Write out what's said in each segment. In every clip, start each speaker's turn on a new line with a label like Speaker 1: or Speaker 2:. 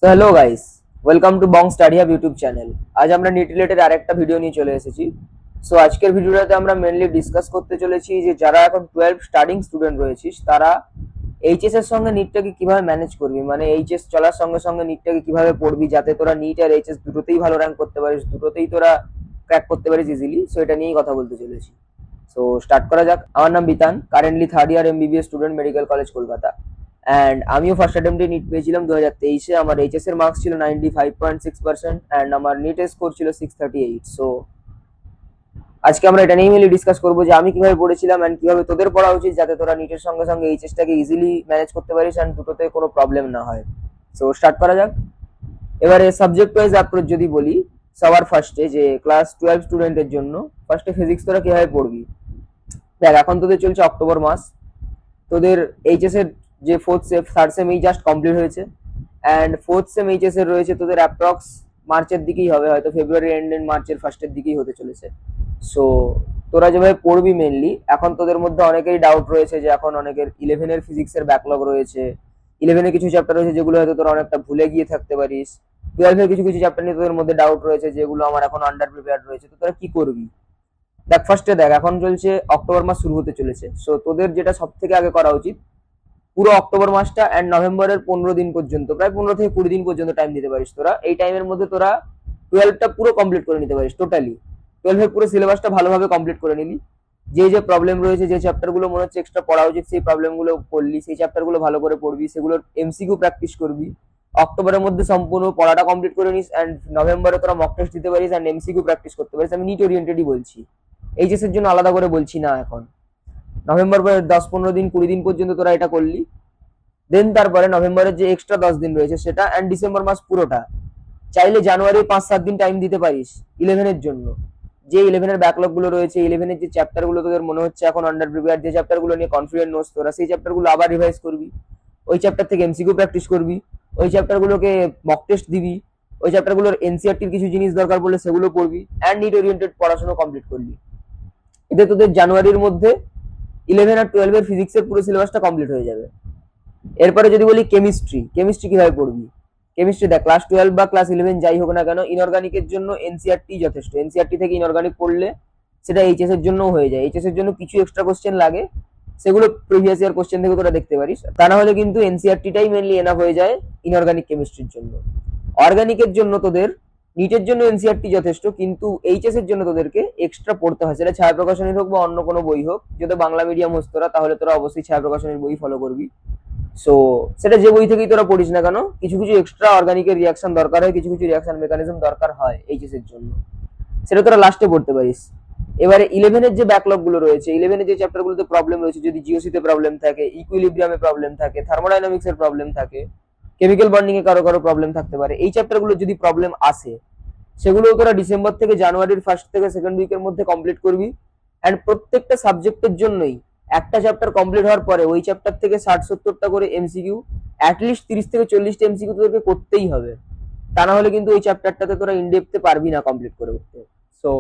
Speaker 1: So hello guys, welcome to Bong study hub YouTube channel. আজ আমরা NEET related আরেকটা video নিয়ে চলে এসেছি। সো আজকের ভিডিওটাতে আমরা মেনলি ডিসকাস করতে চলেছি যে যারা এখন 12 স্টার্টিং স্টুডেন্ট রয়েছিস তারা এইচএস এর সঙ্গে নিটটাকে কিভাবে ম্যানেজ করবি, মানে এইচএস চলার সঙ্গে সঙ্গে নিটটাকে কিভাবে পড়বি যাতে তোরা নিট আর এইচএস দুটোতেই ভালো র্যাঙ্ক করতে পারিস, দুটোতেই তোরা ক্র্যাক করতে পারিস ইজিলি। সো এটা নিয়েই কথা বলতে চলেছি। সো স্টার্ট করা যাক। আমার নাম Bitan, currently third year MBBS student, medical college Kolkata. And আমিও ফার্স্ট অ্যাটেম্পটে নিট পেয়েছিলাম 2023-এ। আমার এইচএস এর মার্কস ছিল 95.6% অ্যান্ড আমার নিটের স্কোর ছিল 638। সো আজকে আমরা এটা নিয়ে মিলে ডিসকাস করবো যে আমি কিভাবে পড়েছিলাম অ্যান্ড কিভাবে তোদের পড়া উচিত যাতে তোরা নিটের সঙ্গে সঙ্গে এইচএসটাকে ইজিলি ম্যানেজ করতে পারিস অ্যান্ড দুটোতে কোনো প্রবলেম না হয়। সো স্টার্ট করা যাক। এবারে সাবজেক্ট ওয়াইজ অ্যাপ্রোচ যদি বলি, সবার ফার্স্টে যে ক্লাস 12 স্টুডেন্টের জন্য ফার্স্টে ফিজিক্স তোরা কিভাবে পড়বি। দেখ, এখন তোদের চলছে অক্টোবর মাস, তোদের এইচএস এর যে থার্ড সেম এই জাস্ট কমপ্লিট হয়েছে অ্যান্ড ফোর্থ সেম এইচএস এর রয়েছে তোদের অ্যাপ্রক্স মার্চের দিকেই হবে, হয়তো ফেব্রুয়ারি এন্ড মার্চের ফার্স্টের দিকেই হতে চলেছে। সো তোরা যেভাবে পড়বি মেনলি, এখন তোদের মধ্যে অনেকেরই ডাউট রয়েছে যে এখন অনেকের 11-এর ফিজিক্সের ব্যাকলগ রয়েছে, 11-এর কিছু চ্যাপ্টার রয়েছে যেগুলো হয়তো তোরা অনেকটা ভুলে গিয়ে থাকতে পারিস, 12-এর কিছু কিছু চ্যাপ্টার নিয়ে তোদের মধ্যে ডাউট রয়েছে যেগুলো আমার এখন আন্ডার প্রিপেয়ার্ড রয়েছে। তো তোরা কি করবি? দেখ, ফার্স্টে দেখ, এখন চলছে অক্টোবর মাস শুরু হতে চলেছে। সো তোদের যেটা সব থেকে আগে করা উচিত, পুরো অক্টোবর মাসটা অ্যান্ড নভেম্বরের 15 দিন পর্যন্ত, প্রায় 15 থেকে 20 দিন পর্যন্ত টাইম দিতে পারিস তোরা। এই টাইমের মধ্যে তোরা 12টা পুরো কমপ্লিট করে নিতে পারিস। টোটালি 12-এর পুরো সিলেবাসটা ভালোভাবে কমপ্লিট করে নিলি। যে যে প্রবলেম রয়েছে, যে চ্যাপ্টার গুলো মনে হচ্ছে এক্সট্রা পড়া উচিত, সেই প্রবলেম গুলো করলি, সেই চ্যাপ্টার গুলো ভালো করে পড়বি, সেগুলোর এমসিকিউ প্র্যাকটিস করবি। অক্টোবরের মধ্যে সম্পূর্ণ পড়াটা কমপ্লিট করে নিস অ্যান্ড নভেম্বরে তোরা মক টেস্ট দিতে পারিস অ্যান্ড এমসিকিউ প্র্যাকটিস করতে পারিস। আমি নিট ওরিয়েন্টেডই বলছি, এইচএস এর জন্য আলাদা করে বলছি না। এখন নভেম্বর 10, 15 দিন, 20 দিন পর্যন্ত তোরা এটা করলি। দেন তারপরে নভেম্বরের যে এক্সট্রা 10 দিন রয়েছে সেটা অ্যান্ড ডিসেম্বর মাস পুরোটা, চাইলে জানুয়ারি 5-7 দিন টাইম দিতে পারিস 11-এর জন্য। যে 11-এর ব্যাকলগ গুলো রয়েছে, 11-এর যে চ্যাপ্টার গুলো তোদের মনে হচ্ছে এখন আন্ডার প্রিপেয়ার, যে চ্যাপ্টার গুলো নিয়ে কনফিডেন্ট নোস তোরা, সেই চ্যাপ্টার গুলো আবার রিভাইজ করবি। ওই চ্যাপ্টার থেকে এমসিকিউ প্র্যাকটিস করবি, ওই চ্যাপ্টার গুলোকে মক টেস্ট দিবি, ওই চ্যাপ্টার গুলোর এনসিআরটির কিছু জিনিস দরকার পড়লে সেগুলো পড়বি অ্যান্ড নিট ওরিয়েন্টেড পড়াশোনা কমপ্লিট করবি। এতে তোদের জানুয়ারির মধ্যে 11 আর 12-এর ফিজিক্সের পুরো সিলেবাসটা কমপ্লিট হয়ে যাবে। এরপরে যদি বলি কেমিস্ট্রি, কেমিস্ট্রি কিভাবে পড়বি। কেমিস্ট্রি দেখ, ক্লাস 12 বা ক্লাস 11 যাই হোক না কেন, ইনঅর্গানিকের জন্য এনসিআরটি যথেষ্ট। এনসিআরটি থেকে ইনঅর্গানিক পড়লে সেটা এইচএস এর জন্য হয়ে যায়। এইচএস এর জন্য কিছু এক্সট্রা কোশ্চেন লাগে, সেগুলো প্রিভিয়াস ইয়ার কোশ্চেন থেকে তোরা দেখতে পারিস। তা না হলে কিন্তু এনসিআরটিটাই মেনলি এনাফ হয়ে যায় ইনঅর্গানিক কেমিস্ট্রির জন্য। অর্গানিকের জন্য তোদের নিটের জন্য এনসিআরটি যথেষ্ট, কিন্তু এইচএস এর জন্য তোদেরকে এক্সট্রা পড়তে হয়, সেটা ছায়া প্রকাশনী হোক বা অন্য কোনো বই হোক। যদি বাংলা মিডিয়াম হোস তোরা, তাহলে তোরা অবশ্যই ছায়া প্রকাশনীর বই ফলো করবি। সো সেটা যে বই থেকেই তোরা পড়িস না কেন, কিছু কিছু এক্সট্রা অর্গানিকের রিয়াকশন দরকার হয়, কিছু কিছু রিয়াকশন মেকানিজম দরকার হয় এইচএস এর জন্য, সেটা তোরা লাস্টে পড়তে পারিস। এবারে 11-এর যে ব্যাকলগ গুলো রয়েছে, 11-এর যে চ্যাপ্টার গুলোতে প্রবলেম রয়েছে, যদি জিওসিতে প্রবলেম থাকে, ইকুইলিব্রিয়ামে প্রবলেম থাকে, থার্মোডাইনামিক্স এর প্রবলেম থাকে, কেমিক্যাল বন্ডিং এ কারো কারো প্রবলেম থাকতে পারে, এই চ্যাপ্টার গুলো যদি প্রবলেম আসে, সেগুলো তোরা ডিসেম্বর থেকে জানুয়ারির ফার্স্ট থেকে সেকেন্ড উইকের মধ্যে কমপ্লিট করবি। অ্যান্ড প্রত্যেকটা সাবজেক্টের জন্যই একটা চ্যাপ্টার কমপ্লিট হওয়ার পরে ওই চ্যাপ্টার থেকে 60-70টা করে এমসিকিউ, অ্যাটলিস্ট 30 থেকে 40টা এমসিকিউ তোদেরকে করতেই হবে। তা না হলে কিন্তু ওই চ্যাপ্টারটাতে তোরা ইনডেপথে পারবি না কমপ্লিট করে উঠতে। সো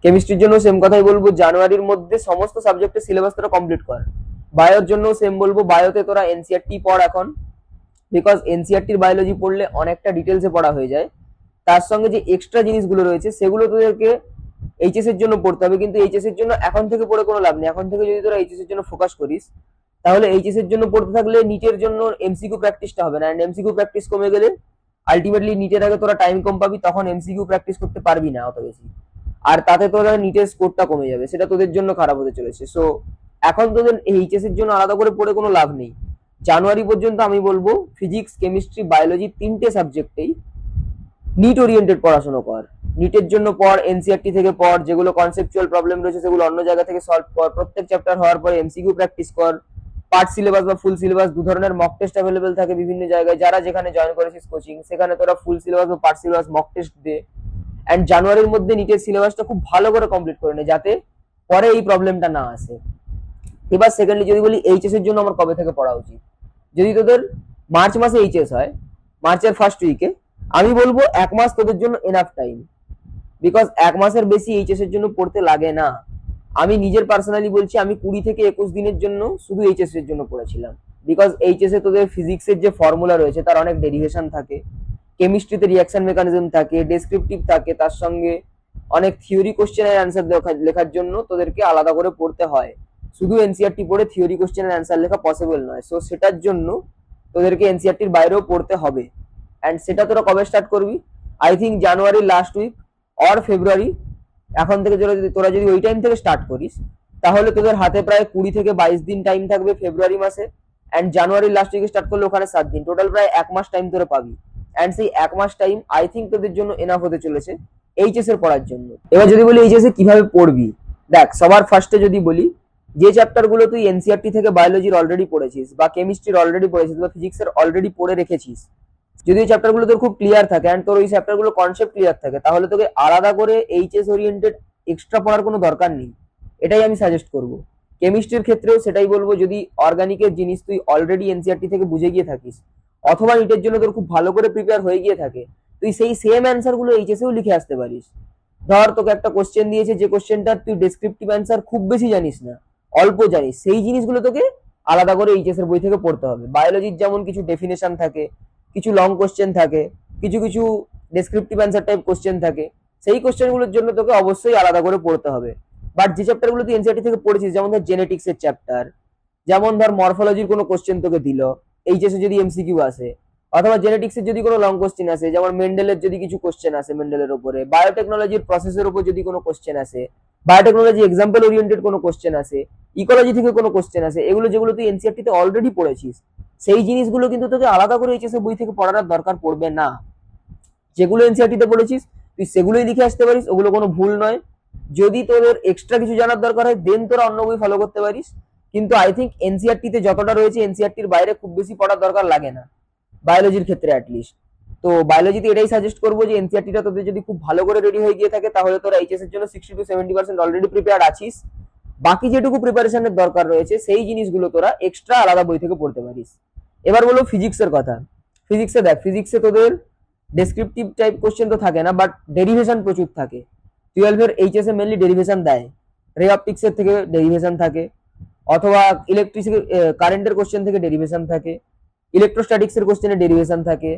Speaker 1: কেমিস্ট্রির জন্য সেম কথাই বলবো, জানুয়ারির মধ্যে সমস্ত সাবজেক্টের সিলেবাস তোরা কমপ্লিট কর। বায়োর জন্য সেম বলবো, বায়োতে তোরা এনসিআরটি পড় এখন, বিকজ এনসিআরটির বায়োলজি পড়লে অনেকটা ডিটেলসে পড়া হয়ে যায়। তার সঙ্গে যে এক্সট্রা জিনিসগুলো রয়েছে সেগুলো তোদেরকে এইচএস এর জন্য পড়তে হবে, কিন্তু এইচএস এর জন্য এখন থেকে পড়ে কোনো লাভ নেই। এখন থেকে যদি তোরা এইচএস এর জন্য ফোকাস করিস, তাহলে এইচএস এর জন্য পড়তে থাকলে নিটের জন্য এমসিকিউ প্র্যাকটিসটা হবে না, এন্ড এমসিকিউ প্র্যাকটিস কমে গেলে আলটিমেটলি নিটের আগে তোরা টাইম কম পাবি, তখন এমসিকিউ প্র্যাকটিস করতে পারবি না অত বেশি, আর তাতে তোরা নিটের স্কোরটা কমে যাবে, সেটা তোদের জন্য খারাপ হতে চলেছে। সো এখন তোদের এইচএস এর জন্য আলাদা করে পড়ে কোনো লাভ নেই। জানুয়ারি পর্যন্ত আমি বলবো ফিজিক্স, কেমিস্ট্রি, বায়োলজি তিনটে সাবজেক্টেই নিট ওরিয়েন্টেড পড়াশোনা কর। নিটের জন্য পড়, এনসিআরটি থেকে পড়, যেগুলো কনসেপচুয়াল প্রবলেম রয়েছে সেগুলো অন্য জায়গা থেকে সলভ কর, প্রত্যেক চ্যাপ্টার হওয়ার পরে এমসিকিউ প্র্যাকটিস কর। পার্ট সিলেবাস বা ফুল সিলেবাস দু ধরনের মক টেস্ট অ্যাভেলেবেল থাকে বিভিন্ন জায়গায়, যারা যেখানে জয়েন করেছিস কোচিং, সেখানে তোরা ফুল সিলেবাস বা পার্ট সিলেবাস মক টেস্ট দে। অ্যান্ড জানুয়ারির মধ্যে নিটের সিলেবাসটা খুব ভালো করে কমপ্লিট করে নে, যাতে পরে এই প্রবলেমটা না আসে। এবার সেকেন্ডলি যদি বলি এইচএস এর জন্য আমার কবে থেকে পড়া উচিত, যদি তোদের মার্চ মাসে এইচএস হয়, মার্চের ফার্স্ট উইকে, আমি বলবো 1 মাস তোদের জন্য এনাফ টাইম, বিকজ 1 মাসের বেশি এইচএস এর জন্য পড়তে লাগে না। আমি নিজের পার্সোনালি বলছি, আমি 20 থেকে 21 দিনের জন্য শুধু এইচএস এর জন্য পড়েছিলাম, বিকজ এইচএস এ তোদের ফিজিক্সের যে ফর্মুলা রয়েছে তার অনেক ডেরিভেশন থাকে, কেমিস্ট্রিতে রিয়াকশন মেকানিজম থাকে, ডেসক্রিপটিভ থাকে, তার সঙ্গে অনেক থিওরি কোশ্চেনের অ্যান্সার লেখার জন্য তোদেরকে আলাদা করে পড়তে হয়। শুধু এনসিআরটি পড়ে থিওরি কোশ্চেনের অ্যান্সার লেখা পসিবল নয়। সো সেটার জন্য তোদেরকে এনসিআরটির বাইরেও পড়তে হবে। অ্যান্ড সেটা তোরা কবে স্টার্ট করবি? আই থিঙ্ক জানুয়ারির লাস্ট উইক অর ফেব্রুয়ারি। এখন থেকে তোরা যদি ওই টাইম থেকে স্টার্ট করিস তাহলে তোদের হাতে প্রায় 20 থেকে 22 দিন টাইম থাকবে ফেব্রুয়ারি মাসে। অ্যান্ড জানুয়ারির লাস্ট উইকে স্টার্ট করলে ওখানে 7 দিন, টোটাল প্রায় 1 মাস টাইম তোরা পাবি। অ্যান্ড সেই 1 মাস টাইম আই থিঙ্ক তোদের জন্য এনাফ হতে চলেছে এইচএস এর পড়ার জন্য। এবার যদি বলি এইচএস এ কিভাবে পড়বি, দেখ সবার ফার্স্টে যদি বলি, যে চ্যাপ্টার গুলো তুই এনসিআরটি থেকে বায়োলজির অলরেডি পড়েছিস বা কেমিস্ট্রির অলরেডি পড়েছিস বা ফিজিক্সের অলরেডি পড়ে রেখেছিস, যদি ওই চ্যাপ্টার গুলো তোর খুব ক্লিয়ার থাকে অ্যান্ড তোর ওই চ্যাপ্টার গুলো কনসেপ্ট ক্লিয়ার থাকে, তাহলে তোকে আলাদা করে এইচএস ওরিয়েন্টেড এক্সট্রা পড়ার কোনো দরকার নেই। এটাই আমি সাজেস্ট করব। কেমিস্ট্রির ক্ষেত্রেও সেটাই বলবো, যদি অর্গানিকের জিনিস তুই অলরেডি এনসিআরটি থেকে বুঝে গিয়ে থাকিস অথবা নিটের জন্য তোর খুব ভালো করে প্রিপেয়ার হয়ে গিয়ে থাকে, তুই সেই সেম অ্যান্সার গুলো এইচএসেও লিখে আসতে পারিস। ধর তোকে একটা কোশ্চেন দিয়েছে, যে কোশ্চেনটার তুই ডেসক্রিপটিভ অ্যান্সার খুব বেশি জানিস না, অল্প জানিস, সেই জিনিসগুলো তোকে আলাদা করে এইচএস এর বই থেকে পড়তে হবে। বায়োলজির যেমন কিছু ডেফিনেশন থাকে, কিছু লং কোশ্চেন থাকে, কিছু কিছু ডেসক্রিপটিভ অ্যান্সার টাইপ কোশ্চেন থাকে, সেই কোশ্চেনগুলোর জন্য তোকে অবশ্যই আলাদা করে পড়তে হবে। বাট যে চ্যাপ্টারগুলো তুই এনসিআরটি থেকে পড়েছিস, যেমন ধর জেনেটিক্স এর চ্যাপ্টার, যেমন ধর মরফোলজির কোনো কোশ্চেন তোকে দিল এইচএস এ যদি এমসিকিউ আসে, অথবা জেনেটিক্স এর যদি কোনো লং কোশ্চেন আসে, যেমন মেন্ডেলের যদি কিছু কোশ্চেন আসে মেন্ডেলের উপরে, বায়োটেকনোলজির প্রসেসের উপর যদি কোনো কোশ্চেন আসে, বায়োটেকনোলজি এক্সাম্পল ওরিয়েন্টেড কোনো কোশ্চেন আসে, ইকোলজি থেকে কোনো কোশ্চেন আসে, এগুলো যেগুলো তুই এনসিআরটি তে অলরেডি পড়েছিস, সেই জিনিসগুলো কিন্তু তোকে আলাদা করে এইচএস এর বই থেকে পড়ার দরকার পড়বে না। যেগুলো এনসিআরটি তে পড়েছিস তুই সেগুলোই লিখে আসতে পারিস, ওগুলো কোনো ভুল নয়। যদি তোদের এক্সট্রা কিছু জানার দরকার হয় দেন তোরা অন্য বই ফলো করতে পারিস, কিন্তু আই থিঙ্ক এনসিআরটি তে যতটা রয়েছে এনসিআরটির বাইরে খুব বেশি পড়ার দরকার লাগে না, বায়োলজির ক্ষেত্রে অ্যাটলিস্ট। তো বায়োলজিতে এটাই সাজেস্ট করবো যে এনসিআরটিটা তোদের যদি খুব ভালো করে রেডি হয়ে গিয়ে থাকে তাহলে তোরা এইচএস এর জন্য 60-70% অলরেডি প্রিপেয়ার আছিস। বাকি যেটুকু প্রিপারেশনের দরকার রয়েছে সেই জিনিসগুলো তোরা এক্সট্রা আলাদা বই থেকে পড়তে পারিস। এবার বলো ফিজিক্সের কথা। ফিজিক্সে দেখ, ফিজিক্সে তোদের ডেসক্রিপটিভ টাইপ কোশ্চেন তো থাকে না, বাট ডেরিভেশন প্রচুর থাকে। 12 এর এইচএস এ মেনলি ডেরিভেশন দেয়, রে অপটিক্স এর থেকে ডেরিভেশন থাকে, অথবা ইলেকট্রিসিটি কারেন্টের কোশ্চেন থেকে ডেরিভেশন থাকে, ইলেকট্রোস্ট্যাটিক্স এর কোশ্চেনে ডেরিভেশন থাকে,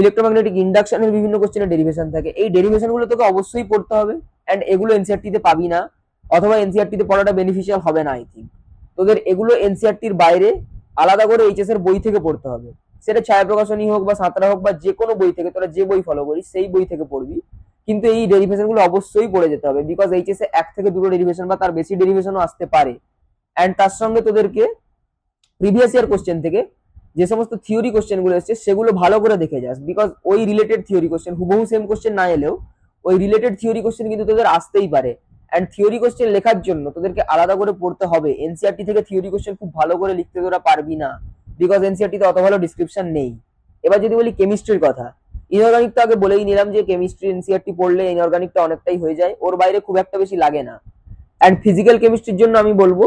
Speaker 1: ইলেকট্রোম্যাগনেটিক ইন্ডাকশনের বিভিন্ন কোশ্চেনে ডেরিভেশন থাকে। এই ডেরিভেশন গুলো তোকে অবশ্যই পড়তে হবে, এন্ড এগুলো এনসিআরটি তে পাবি না, অথবা এনসিআরটি তে পড়াটা বেনিফিশিয়াল হবে না। আই থিঙ্ক তোদের এগুলো এনসিআরটির বাইরে আলাদা করে এইচএস এর বই থেকে পড়তে হবে। সেটা ছায়া প্রকাশনী হোক বা সাঁতরা হোক বা যে কোনো বই থেকে, তোরা যে বই ফলো করিস সেই বই থেকে পড়বি, কিন্তু এই ডেরিভেশন গুলো অবশ্যই পড়ে যেতে হবে, বিকজ এইচএস এ 1 থেকে 2টো ডেরিভেশন বা তার বেশি ডেরিভেশনও আসতে পারে। এন্ড তার সঙ্গে তোদেরকে প্রিভিয়াস ইয়ার কোশ্চেন থেকে যে সমস্ত থিওরি কোশ্চেন গুলো এসছে সেগুলো ভালো করে দেখে যাস, বিকজ ওই রিলেটেড থিওরি কোশ্চেন হুবহু সেম কোশ্চেন না এলেও ওই রিলেটেড থিওরি কোশ্চেন কিন্তু তোদের আসতেই পারে। এন্ড থিওরি কোশ্চেন লেখার জন্য তোদেরকে আলাদা করে পড়তে হবে। এনসিআরটি থেকে থিওরি কোশ্চেন খুব ভালো করে লিখতে তোরা পারবি না, বিকজ এনসিআরটি তে অত ভালো ডিসক্রিপশন নেই। এবার যদি বলি কেমিস্ট্রির কথা, ইনঅর্গানিক তো আগে বলেই নিলাম যে কেমিস্ট্রি এনসিআরটি পড়লে ইনঅর্গানিকটা অনেকটাই হয়ে যায়, ওর বাইরে খুব একটা বেশি লাগে না। এন্ড ফিজিক্যাল কেমিস্ট্রির জন্য আমি বলবো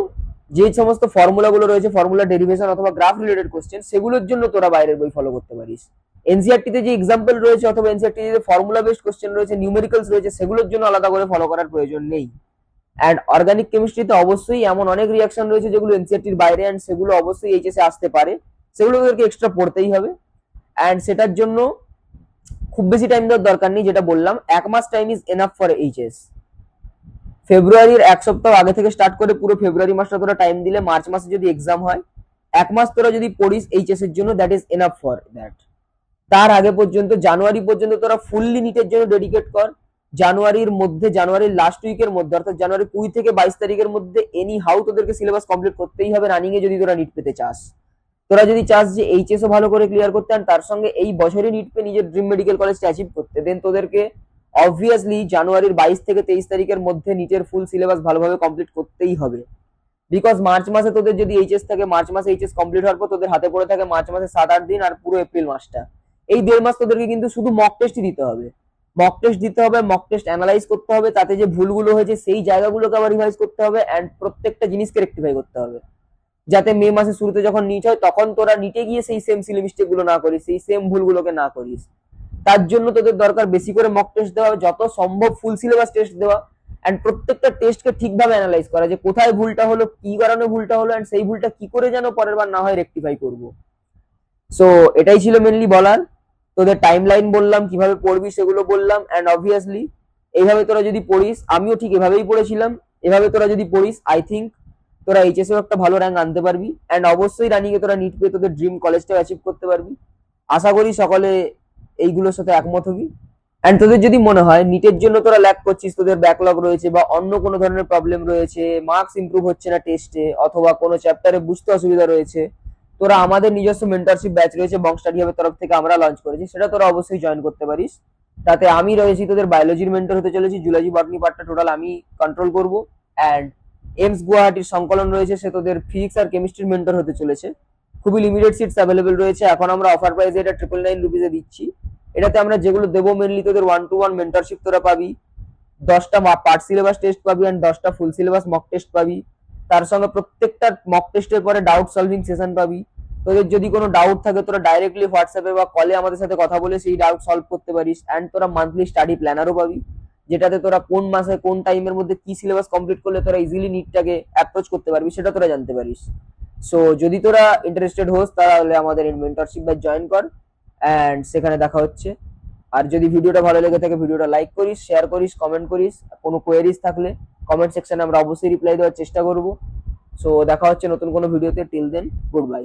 Speaker 1: যে সমস্ত ফর্মুলা গুলো রয়েছে, ফর্মুলা ডেরিভেশন অথবা গ্রাফ রিলেটেড কোশ্চেন, সেগুলোর জন্য তোরা বাইরের বই ফলো করতে পারিস। এনসিআরটি তে যে এক্সাম্পল রয়েছে অথবা এনসিআরটি যে ফর্মুলা বেসড কোশ্চেন রয়েছে, নিউমেরিক্যালস রয়েছে, সেগুলোর জন্য আলাদা করে ফলো করার প্রয়োজন নেই। এন্ড অর্গানিক কেমিস্ট্রিতে অবশ্যই এমন অনেক রিয়াকশন রয়েছে যেগুলো এনসিআরটির বাইরে, এন্ড সেগুলো অবশ্যই এইচএস এ আসতে পারে, সেগুলো তোদেরকে এক্সট্রা পড়তেই হবে। এন্ড সেটার জন্য খুব বেশি টাইম দেওয়ার দরকার নেই, যেটা বললাম 1 মাস time is enough for HS. ফেব্রুয়ারির 1 সপ্তাহ আগে থেকে স্টার্ট করে পুরো ফেব্রুয়ারি মাসটা তোরা টাইম দিলে, মার্চ মাসে যদি এক্সাম হয় 1 মাস তোরা যদি পড়িস এইচএস এর জন্য, that is enough for that. তার আগে পর্যন্ত জানুয়ারি পর্যন্ত তোরা ফুললি নিটের জন্য ডেডিকেট কর। জানুয়ারির মধ্যে, জানুয়ারির লাস্ট উইকের মধ্যে, অর্থাৎ জানুয়ারি 20 থেকে 22 তারিখের মধ্যে এনি হাউ তোদেরকে সিলেবাস কমপ্লিট করতেই হবে রানিং এ, যদি তোরা নিট পেতে চাস। তোরা যদি চাস যে এইচএস ও ভালো করে ক্লিয়ার করতে আর তার সঙ্গে এই বছরই নিট পেয়ে নিজের ড্রিম মেডিকেল কলেজটা অ্যাচিভ করতে, দেন তোদেরকে অবভিয়াসলি জানুয়ারির 22 থেকে 23 তারিখের মধ্যে নিটের ফুল সিলেবাস ভালোভাবে কমপ্লিট করতেই হবে। বিকজ মার্চ মাসে তোদের যদি এইচএস থাকে, মার্চ মাসে এইচএস কমপ্লিট হওয়ার পর তোদের হাতে পড়ে থাকে মার্চ মাসে 7-8 দিন আর পুরো এপ্রিল মাসটা। এই 1.5 মাস তোদেরকে কিন্তু শুধু মক টেস্টই দিতে হবে, মক টেস্ট দিতে হবে, মক টেস্ট অ্যানালাইজ করতে হবে, তাতে যে ভুলগুলো হয়েছে সেই জায়গাগুলোকে আবার রিভাইজ করতে হবে, এন্ড প্রত্যেকটা জিনিসকে রেকটিফাই করতে হবে, যাতে মে মাসের শুরুতে যখন নিট হয় তখন তোরা নিটে গিয়ে সেই সেম সিলি মিস্টেক গুলো না করিস, সেই সেম ভুলগুলোকে না করিস। তার জন্য তোদের দরকার বেশি করে মক টেস্ট দেওয়া, যত সম্ভব ফুল সিলেবাস টেস্ট দেওয়া, এন্ড প্রত্যেকটা টেস্টকে ঠিকভাবে অ্যানালাইজ করা, যে কোথায় ভুলটা হলো, কি কারণে ভুলটা হলো, এন্ড সেই ভুলটা কি করে যেন পরের বার না হয় রেকটিফাই করব। সো এটাই ছিল মেনলি বলার। তোদের টাইম লাইন বললাম, কিভাবে পড়বি সেগুলো বললাম। অ্যান্ড অবভিয়াসলি এইভাবে তোরা যদি পড়িস, আমিও ঠিক এভাবেই পড়েছিলাম, এভাবে তোরা যদি পড়িস আই থিঙ্ক তোরা এইচএসেও একটা ভালো র্যাঙ্ক আনতে পারবি। অ্যান্ড অবশ্যই রানিংয়ে তোরা নিট পেয়ে তোদের ড্রিম কলেজটাও অ্যাচিভ করতে পারবি। আশা করি সকলে এইগুলোর সাথে একমত হবি। অ্যান্ড তোদের যদি মনে হয় নিটের জন্য তোরা ল্যাক করছিস, তোদের ব্যাকলগ রয়েছে বা অন্য কোনো ধরনের প্রবলেম রয়েছে, মার্কস ইমপ্রুভ হচ্ছে না টেস্টে, অথবা কোনো চ্যাপ্টারে বুঝতে অসুবিধা রয়েছে, তোরা আমাদের নিজস্ব মেন্টরশিপ ব্যাচ রয়েছে বং স্টাডি হাবের তরফ থেকে, আমরা লঞ্চ করেছি, সেটা তোরা অবশ্যই জয়েন করতে পারিস। তাতে আমি রয়েছি তোদের বায়োলজির মেন্টর হতে চলেছি, জুলজি বটনি পার্টটা টোটাল আমি কন্ট্রোল করব। অ্যান্ড এমস গুয়াহাটির সংকলন রয়েছে, সে তোদের ফিজিক্স আর কেমিস্ট্রির মেন্টর হতে চলেছে। খুবই লিমিটেড সিটস অ্যাভেলেবেল রয়েছে, এখন আমরা অফার প্রাইসে এটা 999 দিচ্ছি। এটাতে আমরা যেগুলো দেবো মেনলি তোদের 1-to-1 মেন্টরশিপ তোরা পাবি, 10টা পার্ট সিলেবাস টেস্ট পাবি অ্যান্ড 10টা ফুল সিলেবাস মক টেস্ট পাবি। তার সঙ্গে প্রত্যেকটা মক টেস্টের পরে ডাউট সলভিং সেশন পাবি। তোদের যদি কোনো ডাউট থাকে তোরা ডাইরেক্টলি হোয়াটসঅ্যাপে বা কলে আমাদের সাথে কথা বলে সেই ডাউট সলভ করতে পারিস। অ্যান্ড তোরা মান্থলি স্টাডি প্ল্যানারও পাবি, যেটাতে তোরা কোন মাসে কোন টাইমের মধ্যে কি সিলেবাস কমপ্লিট করলে তোরা ইজিলি নিটটাকে অ্যাপ্রোচ করতে পারবি, সেটা তোরা জানতে পারিস। সো যদি তোরা ইন্টারেস্টেড হোস তাহলে আমাদের মেন্টরশিপ ব্যাচ জয়েন কর, অ্যান্ড সেখানে দেখা হচ্ছে। আর যদি ভিডিওটা ভালো লেগে থাকে ভিডিওটা লাইক করিস, শেয়ার করিস, কমেন্ট করিস। কোনো কোয়েরিজ থাকলে কমেন্ট সেকশনে আমরা অবশ্যই রিপ্লাই দেওয়ার চেষ্টা করব। সো দেখা হচ্ছে নতুন কোনো ভিডিওতে। Till then, good by.